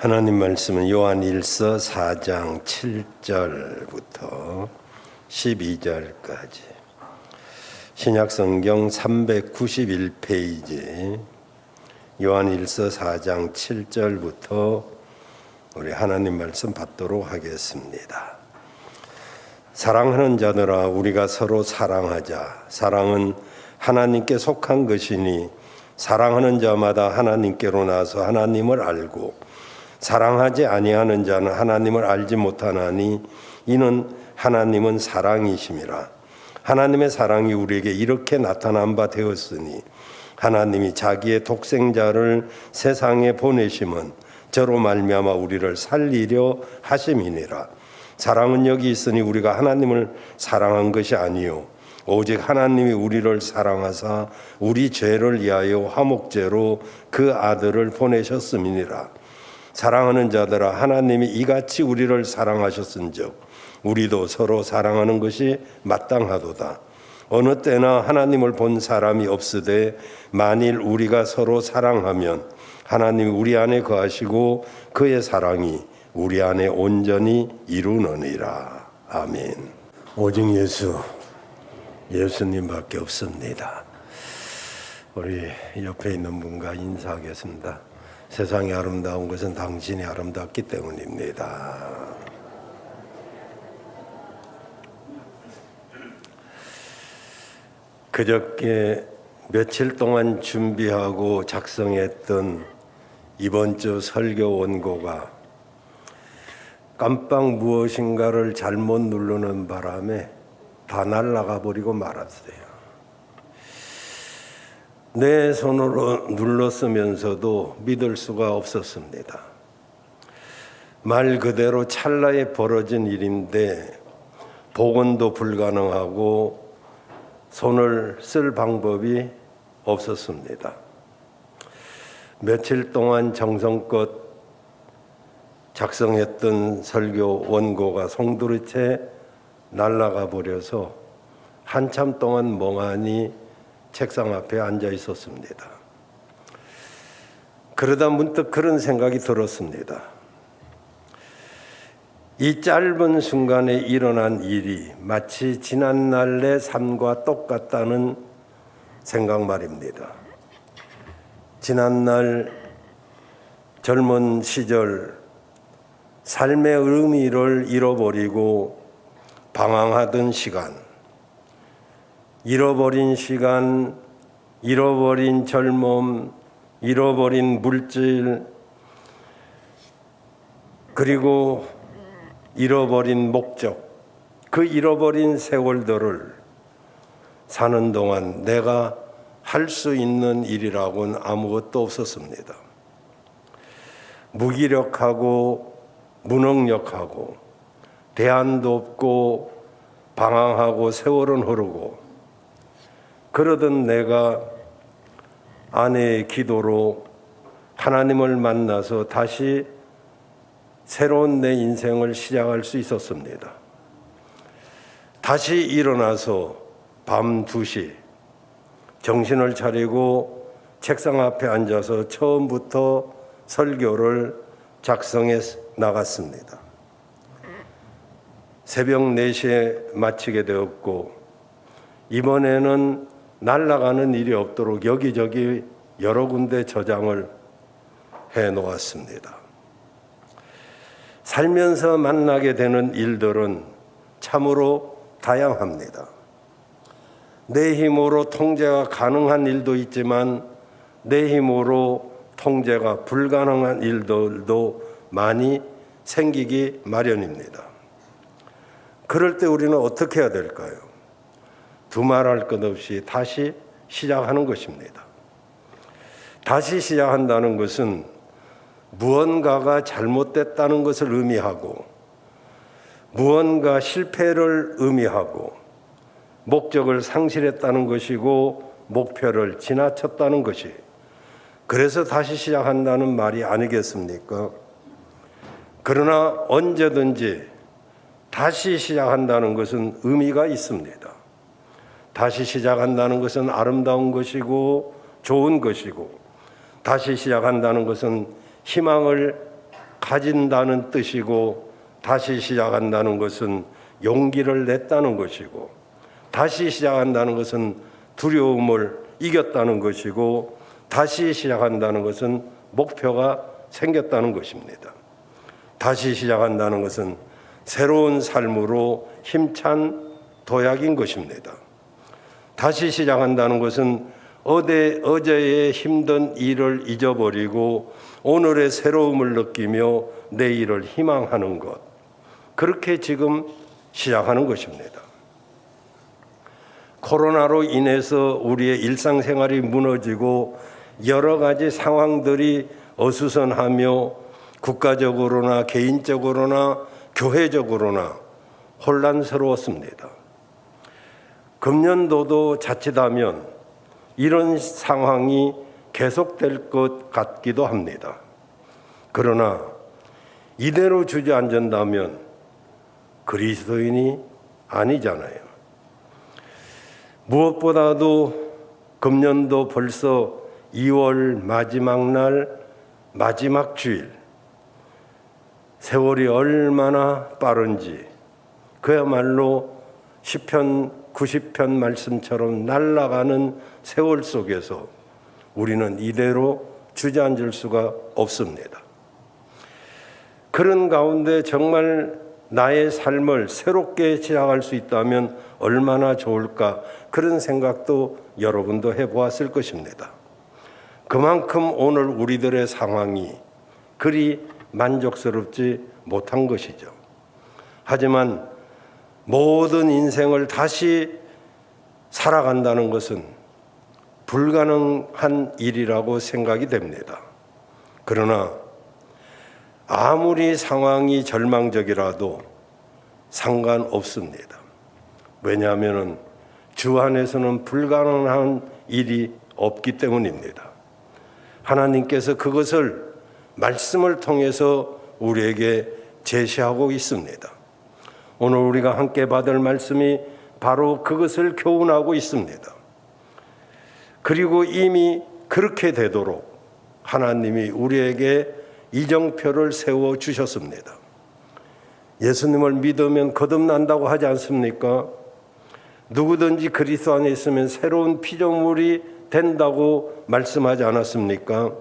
하나님 말씀은 요한일서 4장 7절부터 12절까지 신약성경 391페이지 요한일서 4장 7절부터 우리 하나님 말씀 받도록 하겠습니다. 사랑하는 자들아, 우리가 서로 사랑하자. 사랑은 하나님께 속한 것이니 사랑하는 자마다 하나님께로 나서 하나님을 알고 사랑하지 아니하는 자는 하나님을 알지 못하나니 이는 하나님은 사랑이심이라. 하나님의 사랑이 우리에게 이렇게 나타난 바 되었으니 하나님이 자기의 독생자를 세상에 보내심은 저로 말미암아 우리를 살리려 하심이니라. 사랑은 여기 있으니 우리가 하나님을 사랑한 것이 아니요 오직 하나님이 우리를 사랑하사 우리 죄를 위하여 화목제로 그 아들을 보내셨음이니라. 사랑하는 자들아, 하나님이 이같이 우리를 사랑하셨은즉 우리도 서로 사랑하는 것이 마땅하도다. 어느 때나 하나님을 본 사람이 없으되 만일 우리가 서로 사랑하면 하나님이 우리 안에 거하시고 그의 사랑이 우리 안에 온전히 이루느니라. 아멘. 오직 예수님밖에 없습니다. 우리 옆에 있는 분과 인사하겠습니다. 세상이 아름다운 것은 당신이 아름답기 때문입니다. 그저께 며칠 동안 준비하고 작성했던 이번 주 설교 원고가 깜빡 무엇인가를 잘못 누르는 바람에 다 날아가 버리고 말았어요. 내 손으로 눌렀으면서도 믿을 수가 없었습니다. 말 그대로 찰나에 벌어진 일인데 복원도 불가능하고 손을 쓸 방법이 없었습니다. 며칠 동안 정성껏 작성했던 설교 원고가 송두리째 날아가 버려서 한참 동안 멍하니 책상 앞에 앉아 있었습니다. 그러다 문득 그런 생각이 들었습니다. 이 짧은 순간에 일어난 일이 마치 지난날 내 삶과 똑같다는 생각 말입니다. 지난날 젊은 시절 삶의 의미를 잃어버리고 방황하던 시간, 잃어버린 시간, 잃어버린 젊음, 잃어버린 물질, 그리고 잃어버린 목적, 그 잃어버린 세월들을 사는 동안 내가 할 수 있는 일이라고는 아무것도 없었습니다. 무기력하고 무능력하고 대안도 없고 방황하고 세월은 흐르고 그러던 내가 아내의 기도로 하나님을 만나서 다시 새로운 내 인생을 시작할 수 있었습니다. 다시 일어나서 밤 2시 정신을 차리고 책상 앞에 앉아서 처음부터 설교를 작성해 나갔습니다. 새벽 4시에 마치게 되었고 이번에는 날아가는 일이 없도록 여기저기 여러 군데 저장을 해놓았습니다. 살면서 만나게 되는 일들은 참으로 다양합니다. 내 힘으로 통제가 가능한 일도 있지만 내 힘으로 통제가 불가능한 일들도 많이 생기기 마련입니다. 그럴 때 우리는 어떻게 해야 될까요? 두말할 것 없이 다시 시작하는 것입니다. 다시 시작한다는 것은 무언가가 잘못됐다는 것을 의미하고 무언가 실패를 의미하고 목적을 상실했다는 것이고 목표를 지나쳤다는 것이 그래서 다시 시작한다는 말이 아니겠습니까? 그러나 언제든지 다시 시작한다는 것은 의미가 있습니다. 다시 시작한다는 것은 아름다운 것이고 좋은 것이고 다시 시작한다는 것은 희망을 가진다는 뜻이고, 다시 시작한다는 것은 용기를 냈다는 것이고, 다시 시작한다는 것은 두려움을 이겼다는 것이고, 다시 시작한다는 것은 목표가 생겼다는 것입니다. 다시 시작한다는 것은 새로운 삶으로 힘찬 도약인 것입니다. 다시 시작한다는 것은 어제의 힘든 일을 잊어버리고 오늘의 새로움을 느끼며 내일을 희망하는 것, 그렇게 지금 시작하는 것입니다. 코로나로 인해서 우리의 일상생활이 무너지고 여러 가지 상황들이 어수선하며 국가적으로나 개인적으로나 교회적으로나 혼란스러웠습니다. 금년도도 자칫하면 이런 상황이 계속될 것 같기도 합니다. 그러나 이대로 주저앉는다면 그리스도인이 아니잖아요. 무엇보다도 금년도 벌써 2월 마지막 날, 마지막 주일, 세월이 얼마나 빠른지 그야말로 시편 90편 말씀처럼 날아가는 세월 속에서 우리는 이대로 주저앉을 수가 없습니다. 그런 가운데 정말 나의 삶을 새롭게 시작할 수 있다면 얼마나 좋을까, 그런 생각도 여러분도 해보았을 것입니다. 그만큼 오늘 우리들의 상황이 그리 만족스럽지 못한 것이죠. 하지만 모든 인생을 다시 살아간다는 것은 불가능한 일이라고 생각이 됩니다. 그러나 아무리 상황이 절망적이라도 상관없습니다. 왜냐하면 주 안에서는 불가능한 일이 없기 때문입니다. 하나님께서 그것을 말씀을 통해서 우리에게 제시하고 있습니다. 오늘 우리가 함께 받을 말씀이 바로 그것을 교훈하고 있습니다. 그리고 이미 그렇게 되도록 하나님이 우리에게 이정표를 세워 주셨습니다. 예수님을 믿으면 거듭난다고 하지 않습니까? 누구든지 그리스도 안에 있으면 새로운 피조물이 된다고 말씀하지 않았습니까?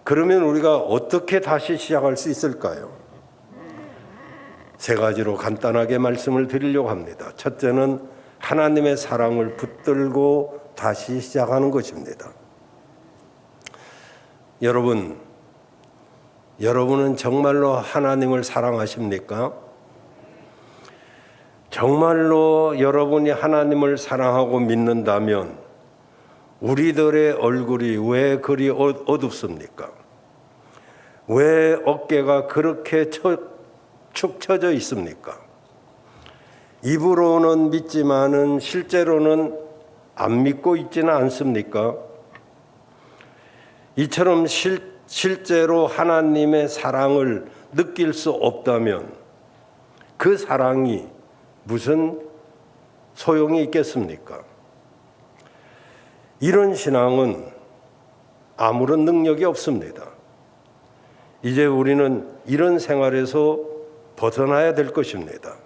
그러면 우리가 어떻게 다시 시작할 수 있을까요? 세 가지로 간단하게 말씀을 드리려고 합니다. 첫째는 하나님의 사랑을 붙들고 다시 시작하는 것입니다. 여러분은 정말로 하나님을 사랑하십니까? 정말로 여러분이 하나님을 사랑하고 믿는다면 우리들의 얼굴이 왜 그리 어둡습니까? 왜 어깨가 그렇게 축 처져 있습니까? 입으로는 믿지만은 실제로는 안 믿고 있지는 않습니까? 이처럼 실제로 하나님의 사랑을 느낄 수 없다면 그 사랑이 무슨 소용이 있겠습니까? 이런 신앙은 아무런 능력이 없습니다. 이제 우리는 이런 생활에서 벗어나야 될 것입니다.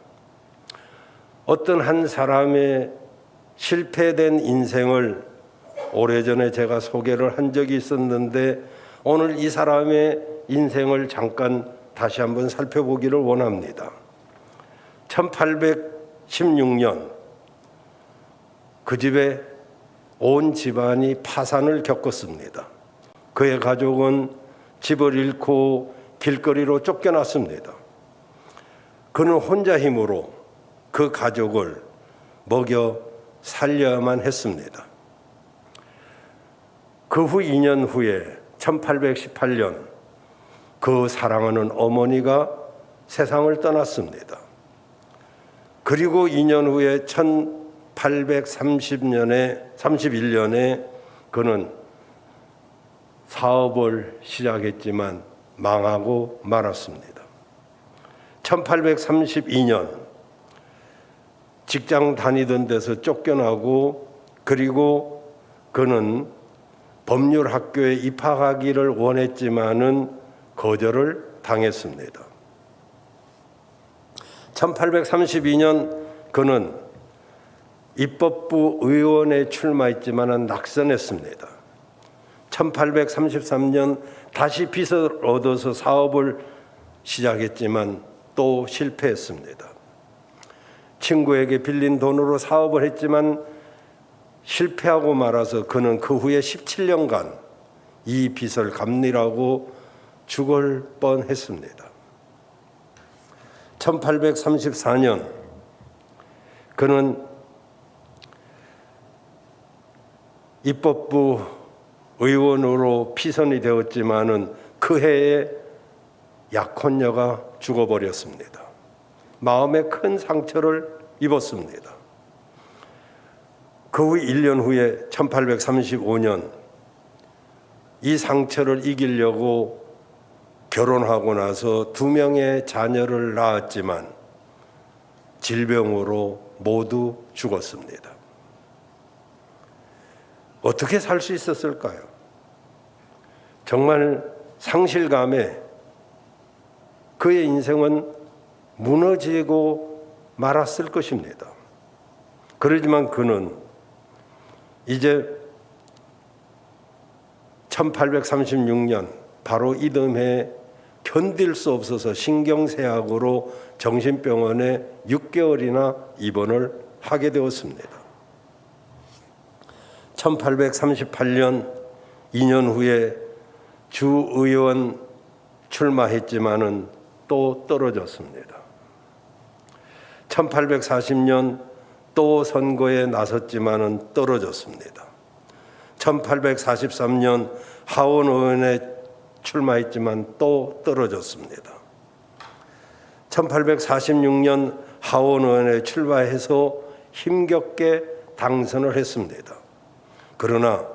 어떤 한 사람의 실패된 인생을 오래전에 제가 소개를 한 적이 있었는데 오늘 이 사람의 인생을 잠깐 다시 한번 살펴보기를 원합니다. 1816년 그 집에 온 집안이 파산을 겪었습니다. 그의 가족은 집을 잃고 길거리로 쫓겨났습니다. 그는 혼자 힘으로 그 가족을 먹여 살려야만 했습니다. 그 후 2년 후에 1818년 그 사랑하는 어머니가 세상을 떠났습니다. 그리고 2년 후에 1831년에 그는 사업을 시작했지만 망하고 말았습니다. 1832년 직장 다니던 데서 쫓겨나고 그리고 그는 법률학교에 입학하기를 원했지만은 거절을 당했습니다. 1832년 그는 입법부 의원에 출마했지만 낙선했습니다. 1833년 다시 빚을 얻어서 사업을 시작했지만 또 실패했습니다. 친구에게 빌린 돈으로 사업을 했지만 실패하고 말아서 그는 그 후에 17년간 이 빚을 갚느라고 죽을 뻔했습니다. 1834년 그는 입법부 의원으로 피선이 되었지만은 그 해에 약혼녀가 죽어버렸습니다. 마음에 큰 상처를 입었습니다. 그 후 1년 후에 1835년 이 상처를 이기려고 결혼하고 나서 2명의 자녀를 낳았지만 질병으로 모두 죽었습니다. 어떻게 살 수 있었을까요? 정말 상실감에 그의 인생은 무너지고 말았을 것입니다. 그러지만 그는 이제 1836년 바로 이듬해 견딜 수 없어서 신경쇠약으로 정신병원에 6개월이나 입원을 하게 되었습니다. 1838년 2년 후에 주의원 출마했지만은 또 떨어졌습니다. 1840년 또 선거에 나섰지만은 떨어졌습니다. 1843년 하원 의원에 출마했지만 또 떨어졌습니다. 1846년 하원 의원에 출마해서 힘겹게 당선을 했습니다. 그러나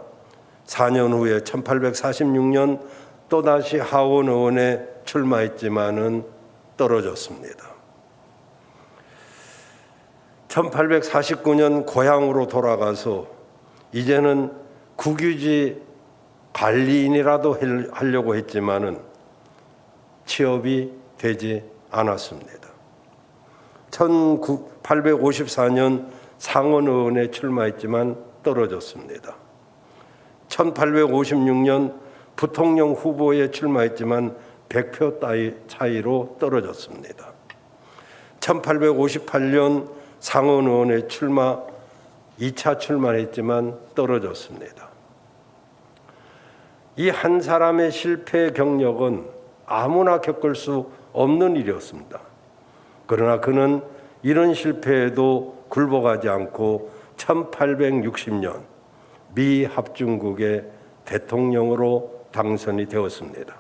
4년 후에 1846년 또다시 하원 의원에 출마했지만은 떨어졌습니다. 1849년 고향으로 돌아가서 이제는 국유지 관리인이라도 하려고 했지만은 취업이 되지 않았습니다. 1854년 상원의원에 출마했지만 떨어졌습니다. 1856년 부통령 후보에 출마했지만 100표 차이로 떨어졌습니다. 1858년 상원의원에 2차 출마했지만 떨어졌습니다. 이 한 사람의 실패 경력은 아무나 겪을 수 없는 일이었습니다. 그러나 그는 이런 실패에도 굴복하지 않고 1860년 미 합중국의 대통령으로 당선이 되었습니다.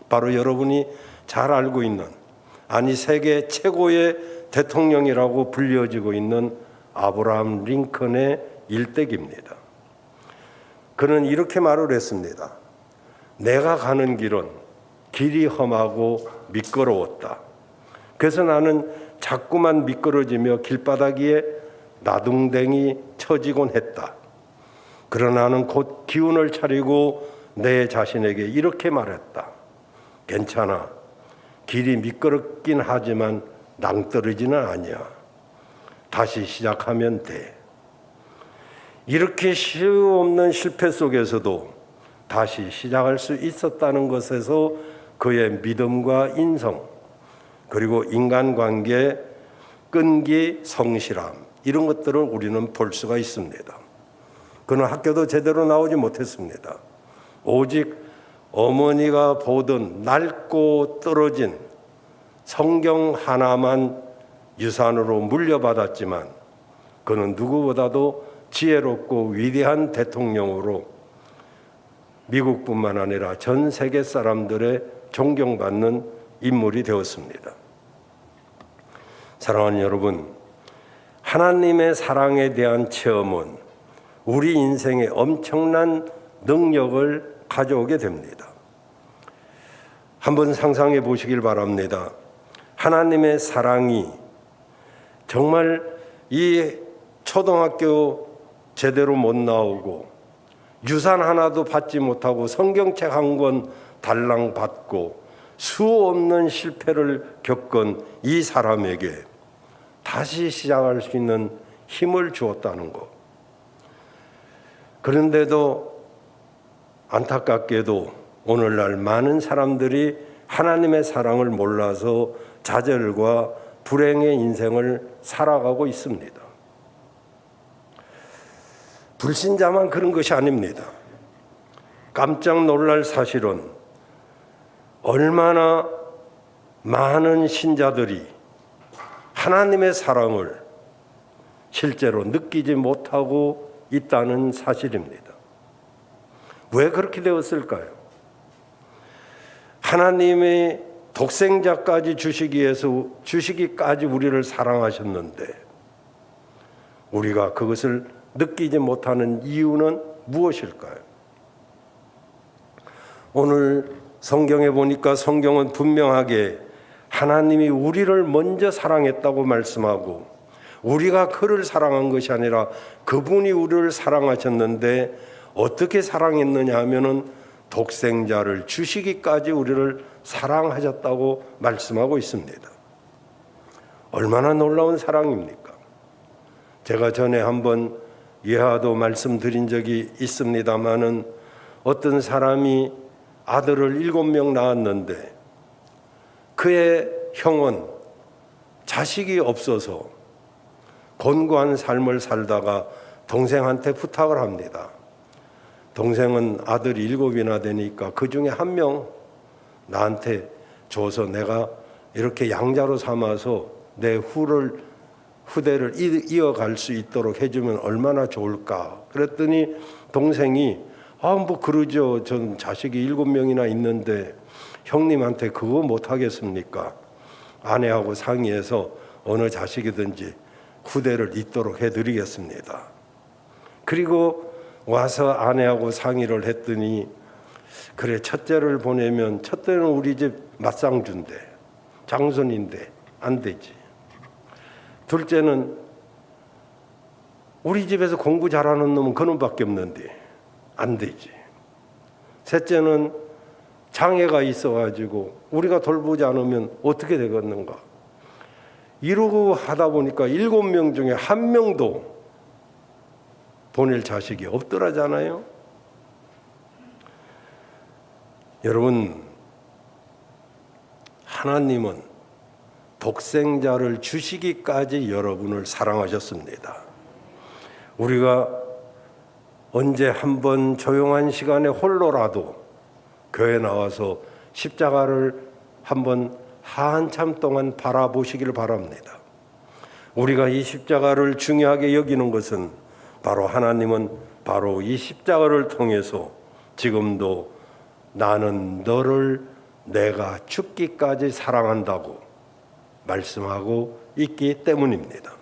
바로 여러분이 잘 알고 있는, 아니 세계 최고의 대통령이라고 불려지고 있는 아브라함 링컨의 일대기입니다. 그는 이렇게 말을 했습니다. 내가 가는 길은 길이 험하고 미끄러웠다. 그래서 나는 자꾸만 미끄러지며 길바닥 위에 나둥댕이 처지곤 했다. 그러나 나는 곧 기운을 차리고 내 자신에게 이렇게 말했다. 괜찮아. 길이 미끄럽긴 하지만 낭떠러지는 아니야. 다시 시작하면 돼. 이렇게 쉬움없는 실패 속에서도 다시 시작할 수 있었다는 것에서 그의 믿음과 인성, 그리고 인간관계, 끈기, 성실함, 이런 것들을 우리는 볼 수가 있습니다. 그는 학교도 제대로 나오지 못했습니다. 오직 어머니가 보던 낡고 떨어진 성경 하나만 유산으로 물려받았지만 그는 누구보다도 지혜롭고 위대한 대통령으로 미국뿐만 아니라 전 세계 사람들의 존경받는 인물이 되었습니다. 사랑하는 여러분, 하나님의 사랑에 대한 체험은 우리 인생에 엄청난 능력을 가져오게 됩니다. 한번 상상해 보시길 바랍니다. 하나님의 사랑이 정말 이 초등학교 제대로 못 나오고 유산 하나도 받지 못하고 성경책 한 권 달랑 받고 수 없는 실패를 겪은 이 사람에게 다시 시작할 수 있는 힘을 주었다는 것. 그런데도 안타깝게도 오늘날 많은 사람들이 하나님의 사랑을 몰라서 좌절과 불행의 인생을 살아가고 있습니다. 불신자만 그런 것이 아닙니다. 깜짝 놀랄 사실은 얼마나 많은 신자들이 하나님의 사랑을 실제로 느끼지 못하고 있다는 사실입니다. 왜 그렇게 되었을까요? 하나님의 독생자까지 주시기까지 우리를 사랑하셨는데 우리가 그것을 느끼지 못하는 이유는 무엇일까요? 오늘 성경에 보니까 성경은 분명하게 하나님이 우리를 먼저 사랑했다고 말씀하고 우리가 그를 사랑한 것이 아니라 그분이 우리를 사랑하셨는데 어떻게 사랑했느냐 하면은 독생자를 주시기까지 우리를 사랑하셨다고 말씀하고 있습니다. 얼마나 놀라운 사랑입니까? 제가 전에 한번 예화도 말씀드린 적이 있습니다마는 어떤 사람이 아들을 7명 낳았는데 그의 형은 자식이 없어서 곤고한 삶을 살다가 동생한테 부탁을 합니다. 동생은 아들이 7이나 되니까 그 중에 1명 나한테 줘서 내가 이렇게 양자로 삼아서 내 후대를 이어갈 수 있도록 해주면 얼마나 좋을까. 그랬더니 동생이 뭐 그러죠. 전 자식이 7명이나 있는데 형님한테 그거 못하겠습니까? 아내하고 상의해서 어느 자식이든지 후대를 잇도록 해드리겠습니다. 그리고 와서 아내하고 상의를 했더니 그래, 첫째를 보내면 첫째는 우리 집 맞상주인데 장손인데 안 되지. 둘째는 우리 집에서 공부 잘하는 놈은 그놈밖에 없는데 안 되지. 셋째는 장애가 있어가지고 우리가 돌보지 않으면 어떻게 되겠는가. 이러고 하다 보니까 7명 중에 1명도 보낼 자식이 없더라잖아요. 여러분, 하나님은 독생자를 주시기까지 여러분을 사랑하셨습니다. 우리가 언제 한번 조용한 시간에 홀로라도 교회 나와서 십자가를 한번 한참 동안 바라보시기를 바랍니다. 우리가 이 십자가를 중요하게 여기는 것은 바로 하나님은 바로 이 십자가를 통해서 지금도 나는 너를 내가 죽기까지 사랑한다고 말씀하고 있기 때문입니다.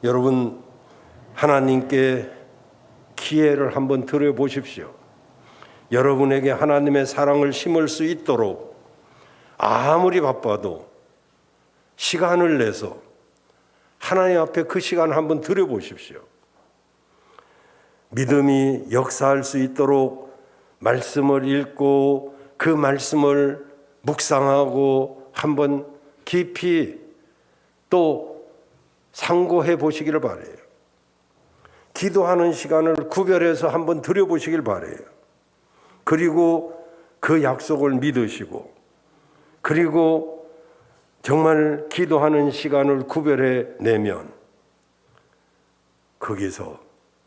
여러분, 하나님께 기회를 한번 드려보십시오. 여러분에게 하나님의 사랑을 심을 수 있도록 아무리 바빠도 시간을 내서 하나님 앞에 그 시간을 한번 드려보십시오. 믿음이 역사할 수 있도록 말씀을 읽고 그 말씀을 묵상하고 한번 깊이 또 상고해 보시기를 바라요. 기도하는 시간을 구별해서 한번 드려보시길 바라요. 그리고 그 약속을 믿으시고 그리고 정말 기도하는 시간을 구별해 내면 거기서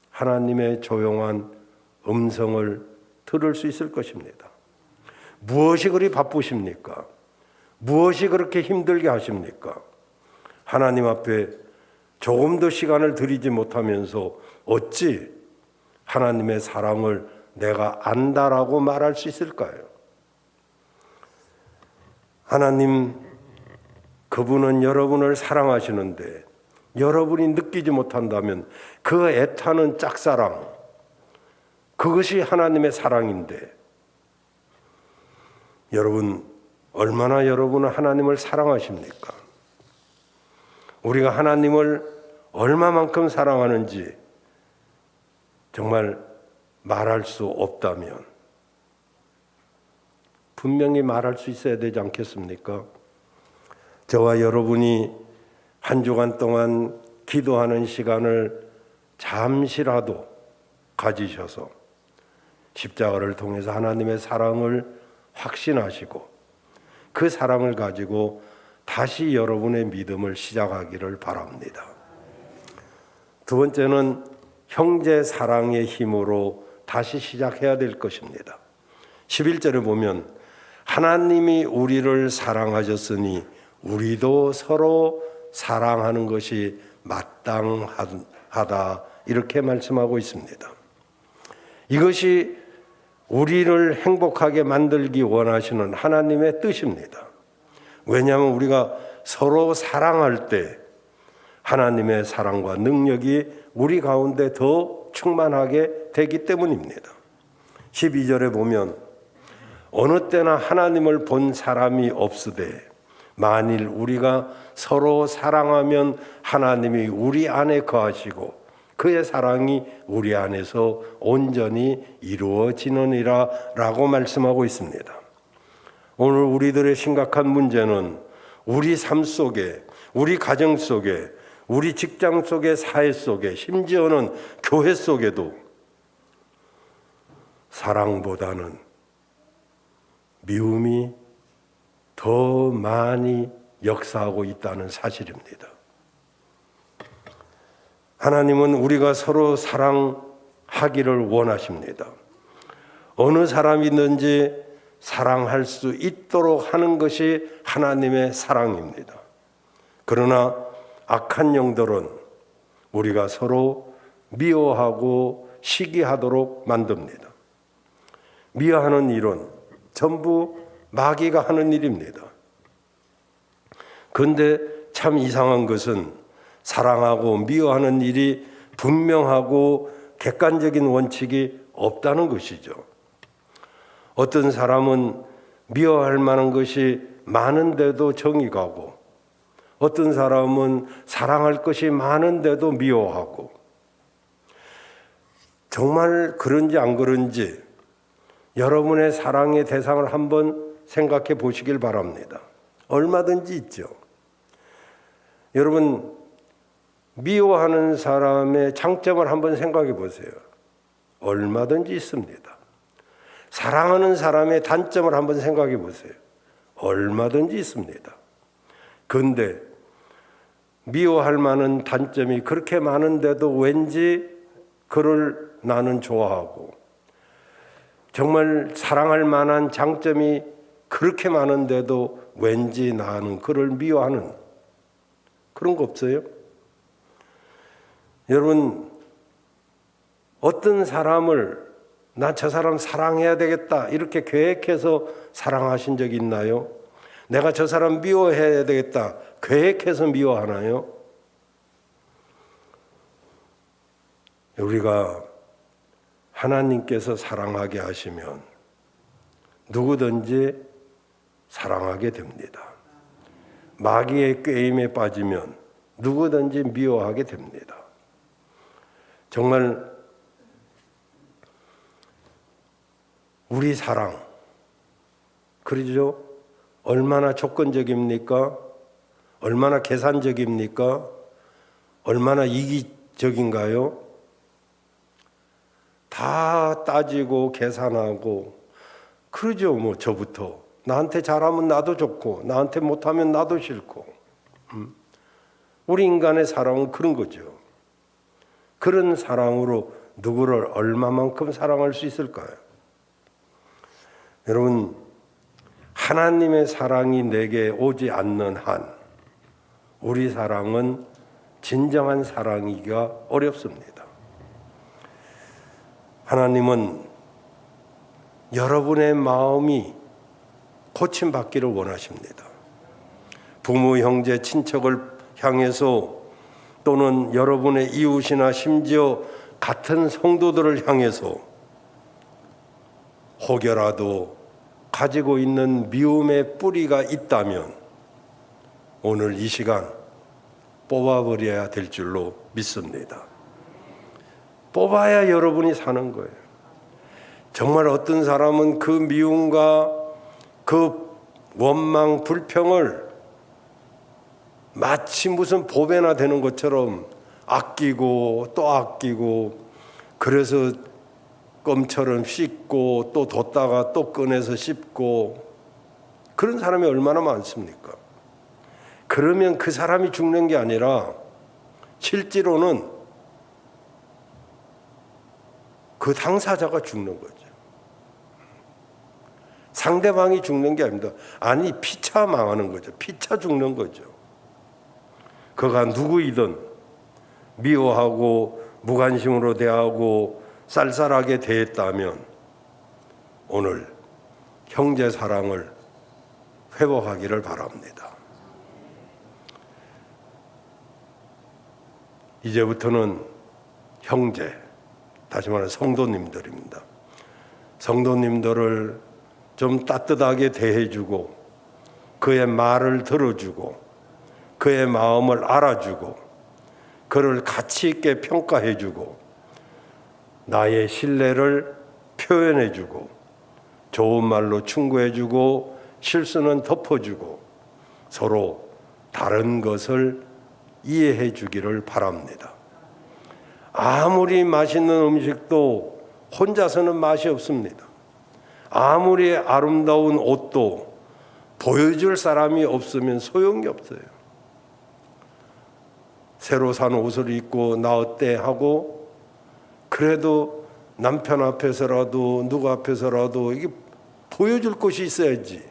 하나님의 조용한 음성을 들을 수 있을 것입니다. 무엇이 그리 바쁘십니까? 무엇이 그렇게 힘들게 하십니까? 하나님 앞에 조금도 시간을 들이지 못하면서 어찌 하나님의 사랑을 내가 안다라고 말할 수 있을까요? 하나님, 그분은 여러분을 사랑하시는데 여러분이 느끼지 못한다면 그 애타는 짝사랑, 그것이 하나님의 사랑인데 여러분, 얼마나 여러분은 하나님을 사랑하십니까? 우리가 하나님을 얼마만큼 사랑하는지 정말 말할 수 없다면 분명히 말할 수 있어야 되지 않겠습니까? 저와 여러분이 한 주간 동안 기도하는 시간을 잠시라도 가지셔서 십자가를 통해서 하나님의 사랑을 확신하시고 그 사랑을 가지고 다시 여러분의 믿음을 시작하기를 바랍니다. 두 번째는 형제 사랑의 힘으로 다시 시작해야 될 것입니다. 11절에 보면 하나님이 우리를 사랑하셨으니 우리도 서로 사랑하는 것이 마땅하다 이렇게 말씀하고 있습니다. 이것이 우리를 행복하게 만들기 원하시는 하나님의 뜻입니다. 왜냐하면 우리가 서로 사랑할 때 하나님의 사랑과 능력이 우리 가운데 더 충만하게 되기 때문입니다. 12절에 보면 어느 때나 하나님을 본 사람이 없으되 만일 우리가 서로 사랑하면 하나님이 우리 안에 거하시고 그의 사랑이 우리 안에서 온전히 이루어지느니라 라고 말씀하고 있습니다. 오늘 우리들의 심각한 문제는 우리 삶 속에, 우리 가정 속에, 우리 직장 속에, 사회 속에, 심지어는 교회 속에도 사랑보다는 미움이 더 많이 역사하고 있다는 사실입니다. 하나님은 우리가 서로 사랑하기를 원하십니다. 어느 사람이든지 사랑할 수 있도록 하는 것이 하나님의 사랑입니다. 그러나 악한 영들은 우리가 서로 미워하고 시기하도록 만듭니다. 미워하는 일은 전부 마귀가 하는 일입니다. 그런데 참 이상한 것은 사랑하고 미워하는 일이 분명하고 객관적인 원칙이 없다는 것이죠. 어떤 사람은 미워할 만한 것이 많은데도 정이 가고 어떤 사람은 사랑할 것이 많은데도 미워하고 정말 그런지 안 그런지 여러분의 사랑의 대상을 한번 생각해 보시길 바랍니다. 얼마든지 있죠. 여러분 미워하는 사람의 장점을 한번 생각해 보세요. 얼마든지 있습니다. 사랑하는 사람의 단점을 한번 생각해 보세요. 얼마든지 있습니다. 그런데 미워할 만한 단점이 그렇게 많은데도 왠지 그를 나는 좋아하고 정말 사랑할 만한 장점이 그렇게 많은데도 왠지 나는 그를 미워하는 그런 거 없어요? 여러분 어떤 사람을 나 저 사람 사랑해야 되겠다 이렇게 계획해서 사랑하신 적이 있나요? 내가 저 사람 미워해야 되겠다 계획해서 미워하나요? 우리가 하나님께서 사랑하게 하시면 누구든지 사랑하게 됩니다. 마귀의 꾀임에 빠지면 누구든지 미워하게 됩니다. 정말 우리 사랑, 그러죠? 얼마나 조건적입니까? 얼마나 계산적입니까? 얼마나 이기적인가요? 다 따지고 계산하고 그러죠. 뭐 저부터 나한테 잘하면 나도 좋고 나한테 못하면 나도 싫고 우리 인간의 사랑은 그런 거죠. 그런 사랑으로 누구를 얼마만큼 사랑할 수 있을까요? 여러분 하나님의 사랑이 내게 오지 않는 한 우리 사랑은 진정한 사랑이기가 어렵습니다. 하나님은 여러분의 마음이 고침받기를 원하십니다. 부모, 형제, 친척을 향해서 또는 여러분의 이웃이나 심지어 같은 성도들을 향해서 혹여라도 가지고 있는 미움의 뿌리가 있다면 오늘 이 시간 뽑아버려야 될 줄로 믿습니다. 뽑아야 여러분이 사는 거예요. 정말 어떤 사람은 그 미움과 그 원망 불평을 마치 무슨 보배나 되는 것처럼 아끼고 또 아끼고, 그래서 껌처럼 씻고 또 뒀다가 또 꺼내서 씹고, 그런 사람이 얼마나 많습니까? 그러면 그 사람이 죽는 게 아니라 실제로는 그 당사자가 죽는 거죠. 상대방이 죽는 게 아닙니다. 아니, 피차 망하는 거죠. 피차 죽는 거죠. 그가 누구이든 미워하고 무관심으로 대하고 쌀쌀하게 대했다면 오늘 형제 사랑을 회복하기를 바랍니다. 이제부터는 형제, 다시 말해 성도님들입니다. 성도님들을 좀 따뜻하게 대해주고 그의 말을 들어주고 그의 마음을 알아주고 그를 가치 있게 평가해주고 나의 신뢰를 표현해주고 좋은 말로 충고해주고 실수는 덮어주고 서로 다른 것을 이해해주기를 바랍니다. 아무리 맛있는 음식도 혼자서는 맛이 없습니다. 아무리 아름다운 옷도 보여줄 사람이 없으면 소용이 없어요. 새로 산 옷을 입고 나 어때 하고, 그래도 남편 앞에서라도 누구 앞에서라도 이게 보여줄 것이 있어야지.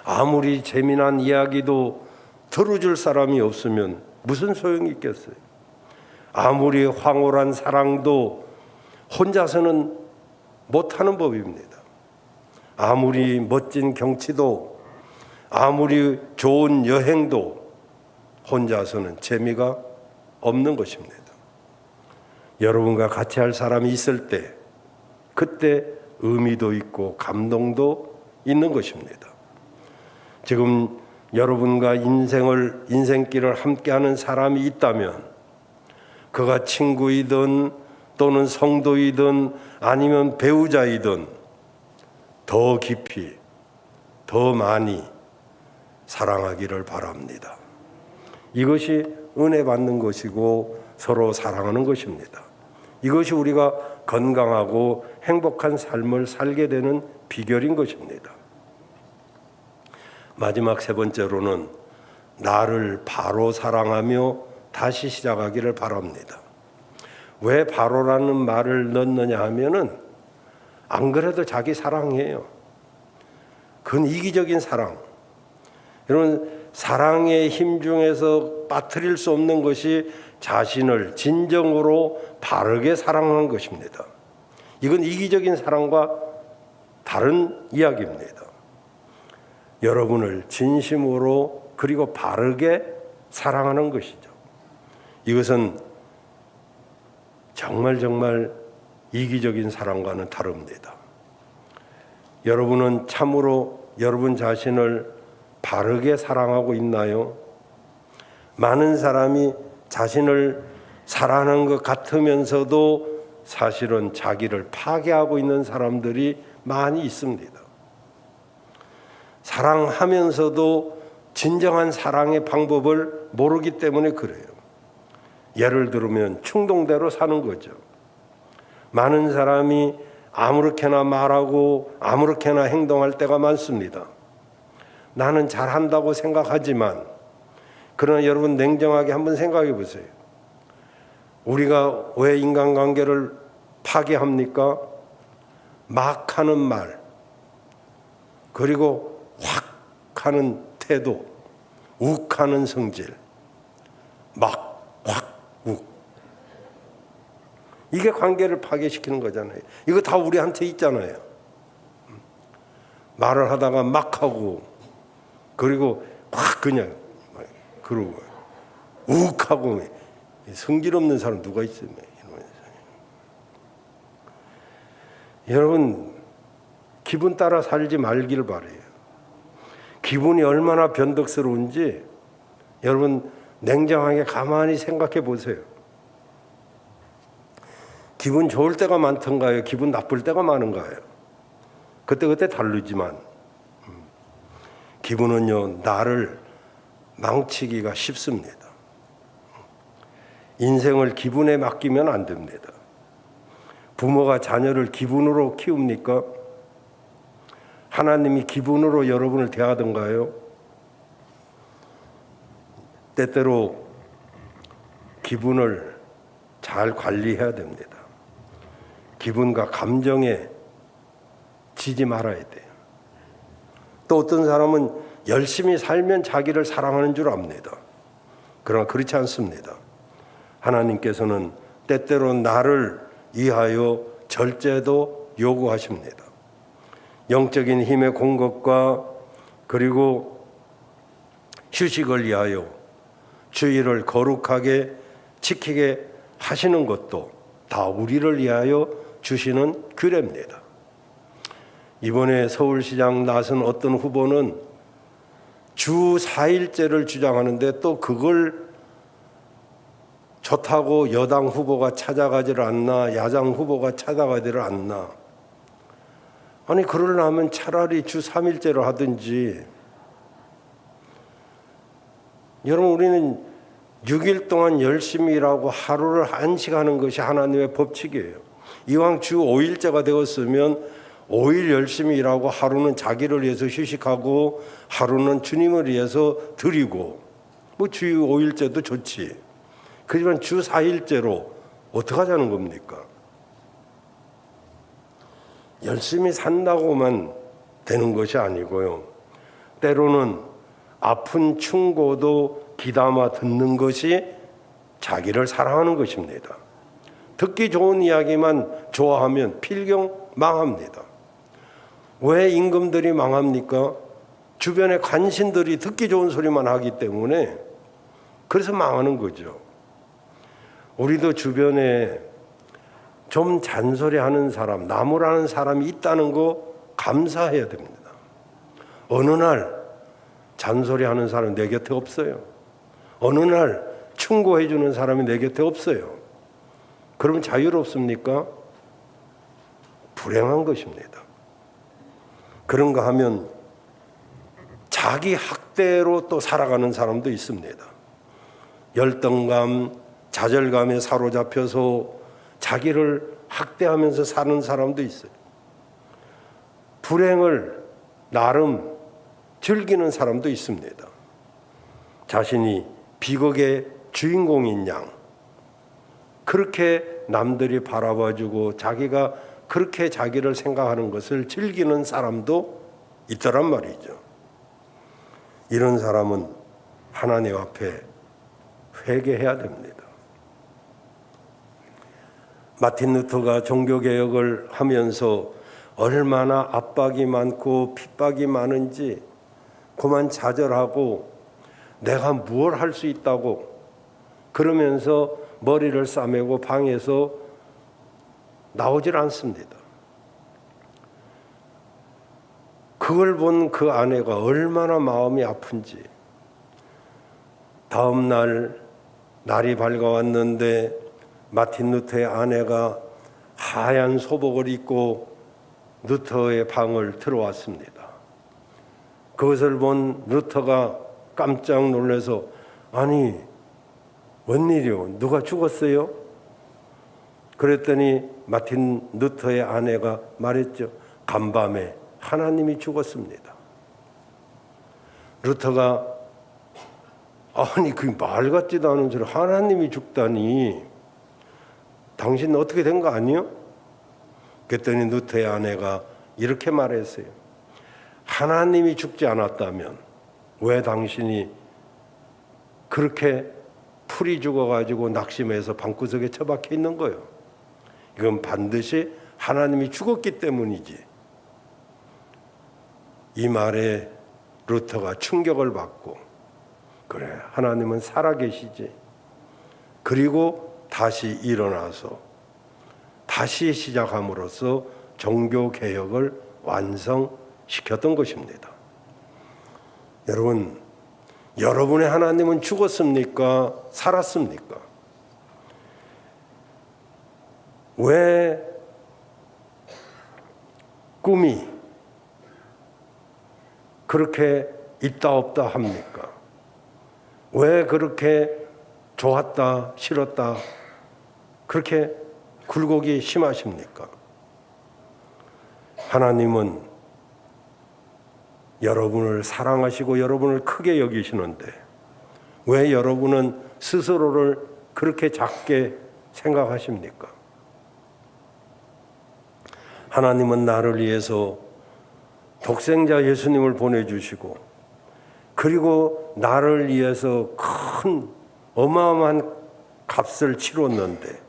아무리 재미난 이야기도 들어줄 사람이 없으면 무슨 소용이 있겠어요. 아무리 황홀한 사랑도 혼자서는 못하는 법입니다. 아무리 멋진 경치도 아무리 좋은 여행도 혼자서는 재미가 없는 것입니다. 여러분과 같이 할 사람이 있을 때 그때 의미도 있고 감동도 있는 것입니다. 지금 여러분과 인생길을 함께하는 사람이 있다면 그가 친구이든 또는 성도이든 아니면 배우자이든 더 깊이 더 많이 사랑하기를 바랍니다. 이것이 은혜 받는 것이고 서로 사랑하는 것입니다. 이것이 우리가 건강하고 행복한 삶을 살게 되는 비결인 것입니다. 마지막 세 번째로는 나를 바로 사랑하며 다시 시작하기를 바랍니다. 왜 바로라는 말을 넣느냐 하면은 안 그래도 자기 사랑이에요. 그건 이기적인 사랑. 여러분, 사랑의 힘 중에서 빠뜨릴 수 없는 것이 자신을 진정으로 바르게 사랑하는 것입니다. 이건 이기적인 사랑과 다른 이야기입니다. 여러분을 진심으로 그리고 바르게 사랑하는 것이죠. 이것은 정말 이기적인 사랑과는 다릅니다. 여러분은 참으로 여러분 자신을 바르게 사랑하고 있나요? 많은 사람이 자신을 사랑하는 것 같으면서도 사실은 자기를 파괴하고 있는 사람들이 많이 있습니다. 사랑하면서도 진정한 사랑의 방법을 모르기 때문에 그래요. 예를 들면 충동대로 사는 거죠. 많은 사람이 아무렇게나 말하고 아무렇게나 행동할 때가 많습니다. 나는 잘한다고 생각하지만, 그러나 여러분 냉정하게 한번 생각해 보세요. 우리가 왜 인간관계를 파괴합니까? 막 하는 말, 그리고 확 하는 태도, 욱 하는 성질, 막, 확, 욱. 이게 관계를 파괴시키는 거잖아요. 이거 다 우리한테 있잖아요. 말을 하다가 막 하고, 그리고 확 그냥 그러고 욱하고. 성질 없는 사람 누가 있어요? 여러분, 기분 따라 살지 말기를 바래요. 기분이 얼마나 변덕스러운지 여러분 냉정하게 가만히 생각해 보세요. 기분 좋을 때가 많던가요? 기분 나쁠 때가 많은가요? 그때그때 다르지만 기분은요, 나를 망치기가 쉽습니다. 인생을 기분에 맡기면 안 됩니다. 부모가 자녀를 기분으로 키웁니까? 하나님이 기분으로 여러분을 대하던가요? 때때로 기분을 잘 관리해야 됩니다. 기분과 감정에 지지 말아야 돼요. 또 어떤 사람은 열심히 살면 자기를 사랑하는 줄 압니다. 그러나 그렇지 않습니다. 하나님께서는 때때로 나를 위하여 절제도 요구하십니다. 영적인 힘의 공급과 그리고 휴식을 위하여 주의를 거룩하게 지키게 하시는 것도 다 우리를 위하여 주시는 규례입니다. 이번에 서울시장 나선 어떤 후보는 주 4일제를 주장하는데 또 그걸 좋다고 여당 후보가 찾아가지를 않나, 야당 후보가 찾아가지를 않나. 아니 그러려면 차라리 주 3일제로 하든지. 여러분, 우리는 6일 동안 열심히 일하고 하루를 안식하는 것이 하나님의 법칙이에요. 이왕 주 5일제가 되었으면 5일 열심히 일하고 하루는 자기를 위해서 휴식하고 하루는 주님을 위해서 드리고, 뭐 주 5일제도 좋지. 그렇지만 주 4일제로 어떻게 하자는 겁니까? 열심히 산다고만 되는 것이 아니고요. 때로는 아픈 충고도 귀담아 듣는 것이 자기를 사랑하는 것입니다. 듣기 좋은 이야기만 좋아하면 필경 망합니다. 왜 임금들이 망합니까? 주변의 간신들이 듣기 좋은 소리만 하기 때문에 그래서 망하는 거죠. 우리도 주변에 좀 잔소리하는 사람, 나무라는 사람이 있다는 거 감사해야 됩니다. 어느 날 잔소리하는 사람이 내 곁에 없어요. 어느 날 충고해 주는 사람이 내 곁에 없어요. 그러면 자유롭습니까? 불행한 것입니다. 그런가 하면 자기 학대로 또 살아가는 사람도 있습니다. 열등감, 좌절감에 사로잡혀서 자기를 학대하면서 사는 사람도 있어요. 불행을 나름 즐기는 사람도 있습니다. 자신이 비극의 주인공인 양 그렇게 남들이 바라봐주고 자기가 그렇게 자기를 생각하는 것을 즐기는 사람도 있더란 말이죠. 이런 사람은 하나님 앞에 회개해야 됩니다. 마틴 루터가 종교개혁을 하면서 얼마나 압박이 많고 핍박이 많은지 그만 좌절하고 내가 무엇 할 수 있다고 그러면서 머리를 싸매고 방에서 나오질 않습니다. 그걸 본 그 아내가 얼마나 마음이 아픈지 다음 날이 밝아왔는데 마틴 루터의 아내가 하얀 소복을 입고 루터의 방을 들어왔습니다. 그것을 본 루터가 깜짝 놀라서 아니 웬일이요? 누가 죽었어요? 그랬더니 마틴 루터의 아내가 말했죠. 간밤에 하나님이 죽었습니다. 루터가 아니 그 말 같지도 않은 소리 하나님이 죽다니 당신 어떻게 된 거 아니요? 그랬더니 루터의 아내가 이렇게 말했어요. 하나님이 죽지 않았다면 왜 당신이 그렇게 풀이 죽어가지고 낙심해서 방구석에 처박혀 있는 거예요? 이건 반드시 하나님이 죽었기 때문이지. 이 말에 루터가 충격을 받고 그래 하나님은 살아계시지. 그리고 다시 일어나서 다시 시작함으로써 종교개혁을 완성시켰던 것입니다. 여러분, 여러분의 하나님은 죽었습니까? 살았습니까? 왜 꿈이 그렇게 있다 없다 합니까? 왜 그렇게 좋았다 싫었다 그렇게 굴곡이 심하십니까? 하나님은 여러분을 사랑하시고 여러분을 크게 여기시는데 왜 여러분은 스스로를 그렇게 작게 생각하십니까? 하나님은 나를 위해서 독생자 예수님을 보내주시고 그리고 나를 위해서 큰 어마어마한 값을 치렀는데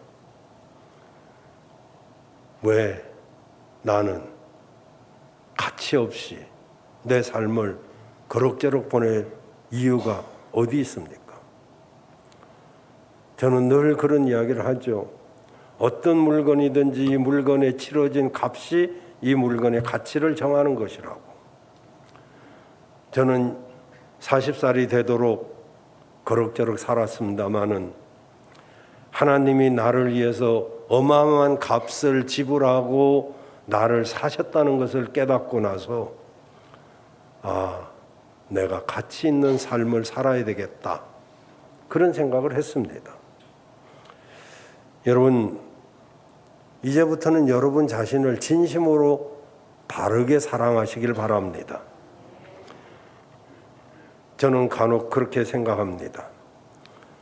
왜 나는 가치 없이 내 삶을 그럭저럭 보낼 이유가 어디 있습니까? 저는 늘 그런 이야기를 하죠. 어떤 물건이든지 이 물건에 치러진 값이 이 물건의 가치를 정하는 것이라고. 저는 40살이 되도록 그럭저럭 살았습니다마는 하나님이 나를 위해서 어마어마한 값을 지불하고 나를 사셨다는 것을 깨닫고 나서 내가 가치 있는 삶을 살아야 되겠다. 그런 생각을 했습니다. 여러분, 이제부터는 여러분 자신을 진심으로 바르게 사랑하시길 바랍니다. 저는 간혹 그렇게 생각합니다.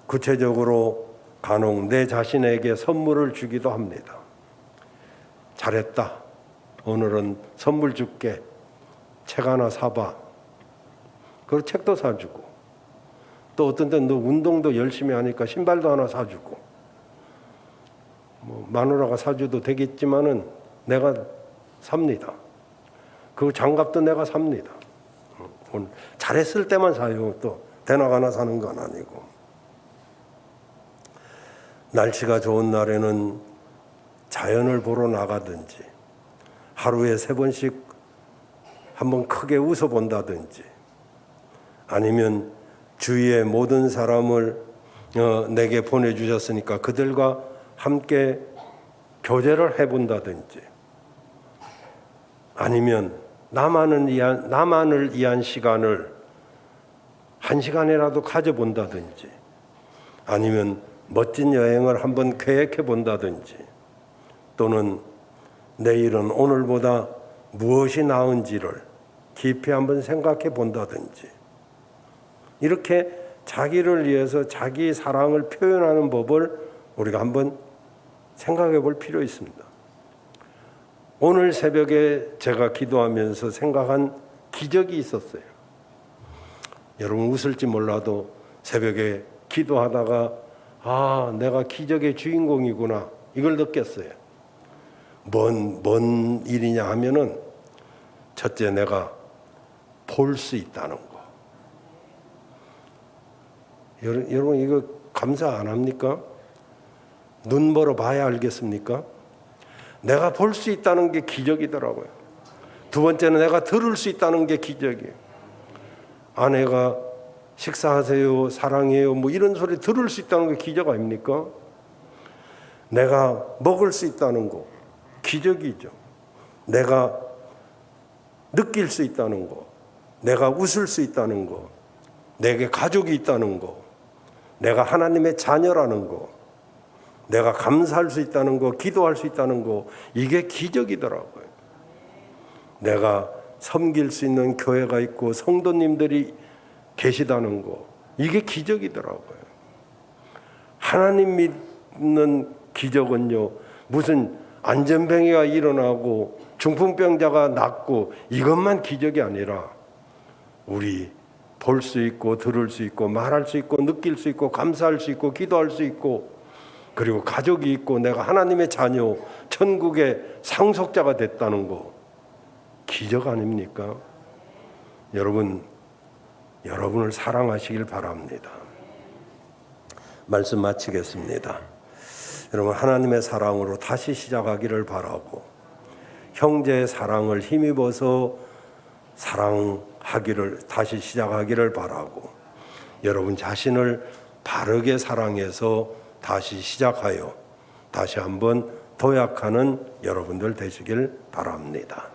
구체적으로 간혹 내 자신에게 선물을 주기도 합니다. 잘했다. 오늘은 선물 줄게. 책 하나 사봐. 그리고 책도 사주고 또 어떤 때는 너 운동도 열심히 하니까 신발도 하나 사주고 마누라가 사줘도 되겠지만은 내가 삽니다. 그 장갑도 내가 삽니다. 잘했을 때만 사요. 또 대나가나 사는 건 아니고. 날씨가 좋은 날에는 자연을 보러 나가든지 하루에 3번씩 한번 크게 웃어본다든지 아니면 주위의 모든 사람을 내게 보내주셨으니까 그들과 함께 교제를 해본다든지 아니면 나만을 위한 시간을 1시간이라도 가져본다든지 아니면 멋진 여행을 한번 계획해 본다든지 또는 내일은 오늘보다 무엇이 나은지를 깊이 한번 생각해 본다든지 이렇게 자기를 위해서 자기 사랑을 표현하는 법을 우리가 한번 생각해 볼 필요 있습니다. 오늘 새벽에 제가 기도하면서 생각한 기적이 있었어요. 여러분 웃을지 몰라도 새벽에 기도하다가 내가 기적의 주인공이구나 이걸 느꼈어요. 뭔 일이냐 하면은 첫째 내가 볼 수 있다는 거. 여러분 이거 감사 안 합니까? 눈 벌어 봐야 알겠습니까? 내가 볼 수 있다는 게 기적이더라고요. 두 번째는 내가 들을 수 있다는 게 기적이에요. 아내가 식사하세요, 사랑해요 이런 소리 들을 수 있다는 게 기적 아닙니까? 내가 먹을 수 있다는 거 기적이죠. 내가 느낄 수 있다는 거, 내가 웃을 수 있다는 거, 내게 가족이 있다는 거, 내가 하나님의 자녀라는 거, 내가 감사할 수 있다는 거, 기도할 수 있다는 거, 이게 기적이더라고요. 내가 섬길 수 있는 교회가 있고 성도님들이 계시다는 거, 이게 기적이더라고요. 하나님 믿는 기적은요, 무슨 안전병이가 일어나고 중풍병자가 낫고 이것만 기적이 아니라 우리 볼 수 있고 들을 수 있고 말할 수 있고 느낄 수 있고 감사할 수 있고 기도할 수 있고 그리고 가족이 있고 내가 하나님의 자녀 천국의 상속자가 됐다는 거 기적 아닙니까? 여러분을 사랑하시길 바랍니다. 말씀 마치겠습니다. 여러분 하나님의 사랑으로 다시 시작하기를 바라고 형제의 사랑을 힘입어서 사랑하기를 다시 시작하기를 바라고 여러분 자신을 바르게 사랑해서 다시 시작하여 다시 한번 도약하는 여러분들 되시길 바랍니다.